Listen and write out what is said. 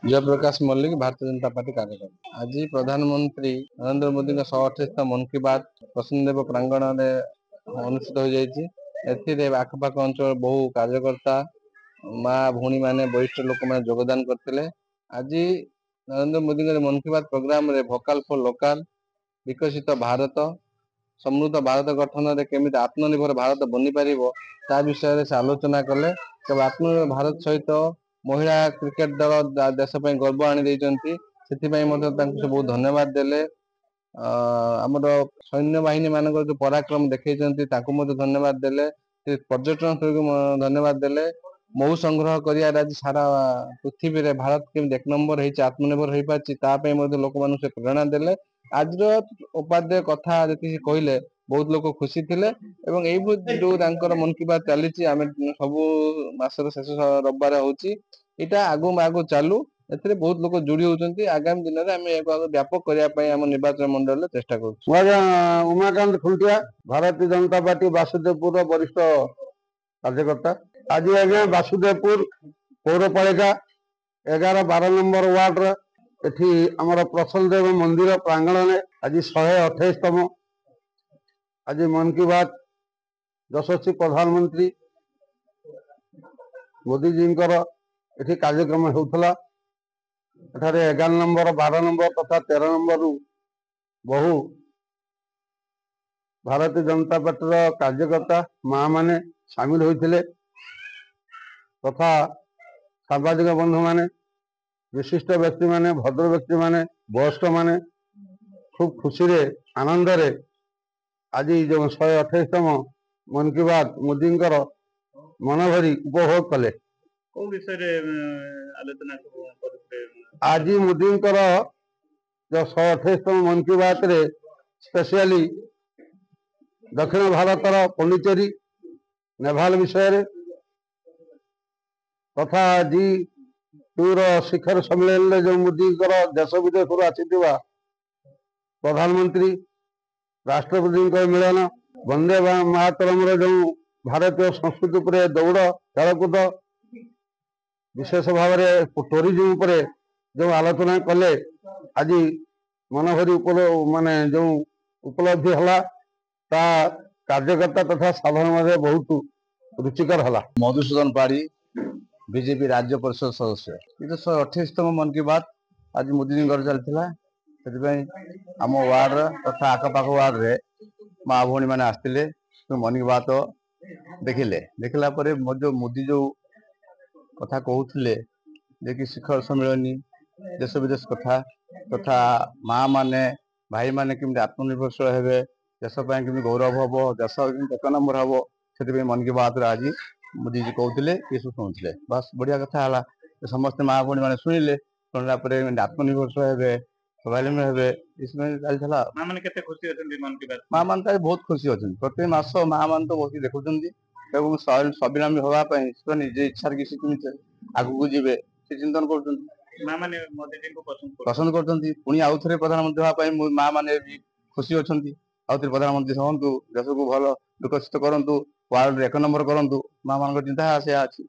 Jayaprakash Mallik Bharatiya Janata party कार्यकर्ता आज प्रधानमंत्री नरेंद्र मोदी 128 मन की बात प्रसन्नदेव प्रांगण में अनुष्ठित हो जाती आखपाख अंचल बहु कार्यकर्ता माँ भौणी मैंने वरिष्ठ लोक मैंने योगदान करते। आज नरेंद्र मोदी मन की बात प्रोग्राम रे भोकाल फॉर लोकल विकसित भारत समृद्ध भारत गठन में केमी आत्मनिर्भर भारत बनी पार ता विषय से आलोचना कले। तब आत्मनिर्भर भारत सहित महिला क्रिकेट दल देश गर्व आनी से बहुत धन्यवाद देले। आमर सैन्य बाहिनी मान जो पराक्रम देखते धन्यवाद देले। पर्यटन स्थल को धन्यवाद देले। मऊ संग्रह कर सारा पृथ्वी रे भारत केमी एक नंबर है आत्मनिर्भर हो पार्टी लोक मान से प्रेरणा देले। आज उपाध्याय कथा जी कहले बहुत लोग खुशी थे जो मन की बात चली सबू मासर शेष रविवार होता आगु आगु चालू ए बहुत लोग जोड़ी होती। आगामी दिन में आम व्यापक करने निर्वाचन मंडल चेष्टा कर। उमाकांत खुंटिया भारतीय जनता पार्टी वासुदेवपुर वरिष्ठ कार्यकर्ता। आज आज्ञा वासुदेवपुर पौरपालिका 11-12 नंबर वार्ड एठी आमर प्रसन्न देव मंदिर प्रांगण में आज 128तम आज मन की बात यशस्वी प्रधानमंत्री मोदी जी एठी कार्यक्रम होता। 11 नंबर 12 नंबर तथा 13 नंबर बहु भारतीय जनता पार्टी कार्यकर्ता माँ माने सामिल होते तथा सामाजिक बंधु माने विशिष्ट व्यक्ति माने भद्र व्यक्ति माने वयस्क माने खूब खुशी रे आनंद रे आज जो 128तम मन की बात मोदी मन भरी उपभोग कले। आज मोदी जो 128तम मन की बात रे स्पेशली दक्षिण भारत पौंडीचेरी नेभाल विषय तथा जी टूर शिखर सम्मेलन जो मोदी देश विदेश आसीथिबा प्रधानमंत्री राष्ट्रपति मिलन वंदे मातरम जो भारतीय संस्कृति पर दौड़ खेलकूद विशेष भाव में टूरिज्म पर जो आलोचना कले आज मन भरी माने जो उपलब्धि है कार्यकर्ता तथा साधारण बहुत रुचिकर है। मधुसूदन पाड़ी बीजेपी राज्य परिषद सदस्य। ये 128तम मन की बात आज मोदी जी चलता आम वार्ड तथा आखपाख वार्ड रे माँ भौणी मैंने आसते मन की बात देखिले। देखला जो मोदी जो कथा कहते कि शिखर सम्मेलनी देश विदेश कथा तथा माँ माने भाई माने केमती आत्मनिर्भरशील हे देश केमती गौरव हम देश एक नंबर हम से मन की बात आज मोदी जी कहते ये सब शुणुले बस बढ़िया कथा है। समस्त माँ भौणी मैंने शुणिले शुणला आत्मनिर्भरशील हे स्वावलम्बी हे माँ मैंने बहुत खुशी अच्छे। प्रत्येक मास माँ मैंने तो बहुत देखुं स्वावलम्बी हाँपाई निजे इच्छा किसी आगू जी चिंतन कर पसंद कर पुणी आउ थे प्रधानमंत्री हाँपाई माँ मैंने भी खुशी अच्छा आउ थे प्रधानमंत्री हूँ देश को भल विकसित करूँ वार्ड 1 नंबर करूँ माँ मान चिंता से अच्छी।